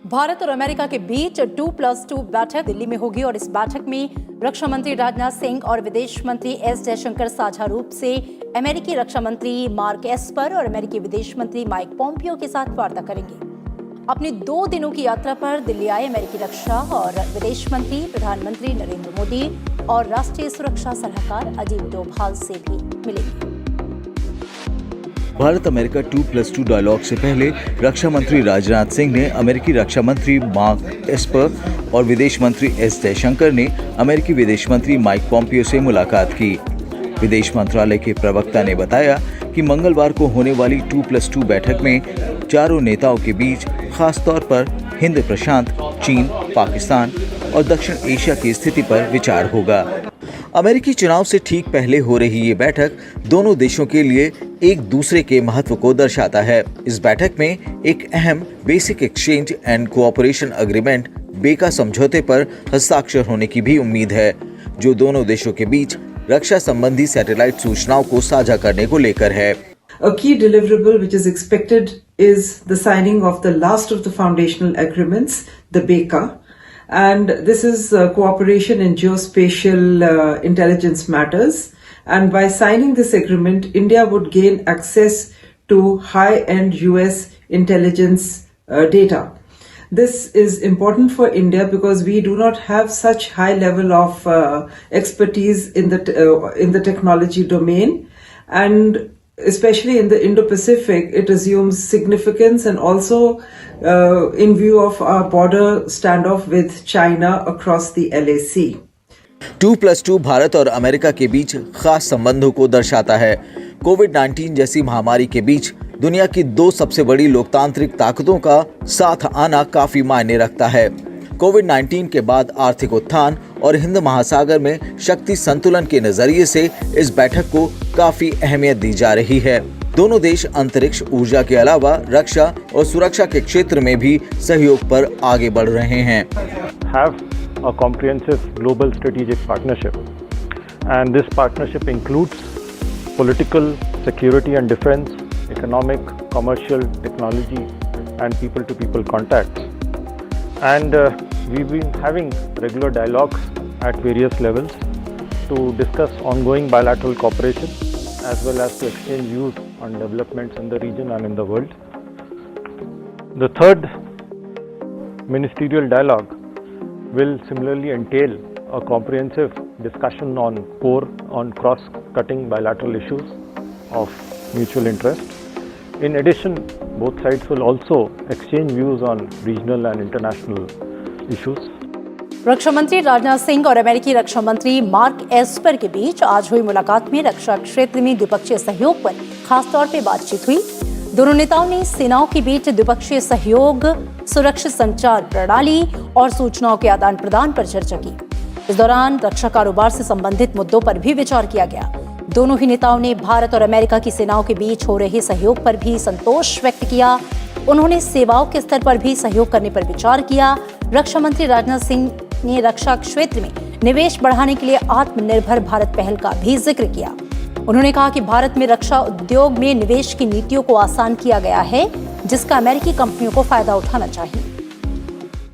भारत और अमेरिका के बीच 2+2 बैठक दिल्ली में होगी और इस बैठक में रक्षा मंत्री राजनाथ सिंह और विदेश मंत्री एस जयशंकर साझा रूप से अमेरिकी रक्षा मंत्री मार्क एस्पर और अमेरिकी विदेश मंत्री माइक पोम्पियो के साथ वार्ता करेंगे। अपनी 2 दिनों की यात्रा पर दिल्ली आए अमेरिकी रक्षा और विदेश मंत्री प्रधानमंत्री नरेंद्र मोदी और राष्ट्रीय सुरक्षा सलाहकार अजीत डोभाल से भी मिलेंगे। भारत अमेरिका 2+2 डायलॉग से पहले रक्षा मंत्री राजनाथ सिंह ने अमेरिकी रक्षा मंत्री मार्क एस्पर और विदेश मंत्री एस जयशंकर ने अमेरिकी विदेश मंत्री माइक पोम्पियो से मुलाकात की। विदेश मंत्रालय के प्रवक्ता ने बताया कि मंगलवार को होने वाली 2+2 बैठक में चारों नेताओं के बीच खास तौर पर हिंद प्रशांत, चीन, पाकिस्तान और दक्षिण एशिया की स्थिति पर विचार होगा। अमेरिकी चुनाव से ठीक पहले हो रही ये बैठक दोनों देशों के लिए एक दूसरे के महत्व को दर्शाता है। इस बैठक में एक अहम basic exchange and cooperation agreement बेका समझौते पर हस्ताक्षर होने की भी उम्मीद है, जो दोनों देशों के बीच रक्षा संबंधी सैटेलाइट सूचनाओं को साझा करने को लेकर है। A key deliverable which is expected is the signing of the last of the foundational agreements, the BECA, and this is cooperation in geospatial intelligence matters. And by signing this agreement, India would gain access to high-end US intelligence data. This is important for India because we do not have such high level of expertise in the technology domain, and especially in the Indo-Pacific, it assumes significance, and also in view of our border standoff with China across the LAC. 2+2 Bharat और America के बीच खास संबंधों को दर्शाता है। कोविड-19 जैसी महामारी के बीच दुनिया की 2 सबसे बड़ी लोकतांत्रिक ताकतों का साथ आना काफी मायने रखता है। कोविड-19 के बाद आर्थिक उत्थान और हिंद महासागर में शक्ति संतुलन के नजरिए से इस बैठक को काफी अहमियत दी जा रही है। दोनों देश अंतरिक्ष ऊर्जा के अलावा रक्षा और सुरक्षा के क्षेत्र में भी सहयोग पर आगे बढ़ रहे हैं। Have a comprehensive global strategic partnership, and this partnership includes political, security and defense, economic, commercial, technology and people-to-people contacts. And we've been having regular dialogues at various levels to discuss ongoing bilateral cooperation as well as to exchange views on developments in the region and in the world. The third ministerial dialogue will similarly entail a comprehensive discussion on cross-cutting bilateral issues of mutual interest. In addition, both sides will also exchange views on regional and international issues. रक्षा मंत्री राजनाथ सिंह और अमेरिकी रक्षा मंत्री mark Esper के बीच आज हुई मुलाकात में रक्षा क्षेत्र में द्विपक्षीय सहयोग पर खासतौर पर बातचीत हुई। दोनों नेताओं ने सेनाओं के बीच द्विपक्षीय सहयोग, सुरक्षित संचार प्रणाली और सूचनाओं के आदान प्रदान पर चर्चा की। इस दौरान रक्षा कारोबार से संबंधित मुद्दों पर भी विचार किया गया। दोनों ही नेताओं ने भारत और अमेरिका की सेनाओं के बीच हो रहे सहयोग पर भी संतोष व्यक्त किया। उन्होंने सेवाओं के स्तर पर भी सहयोग करने पर विचार किया। रक्षा मंत्री राजनाथ सिंह ने रक्षा क्षेत्र में निवेश बढ़ाने के लिए आत्मनिर्भर भारत पहल का भी जिक्र किया। उन्होंने कहा कि भारत में रक्षा उद्योग में निवेश की नीतियों को आसान किया गया है, जिसका अमेरिकी कंपनियों को फायदा उठाना चाहिए।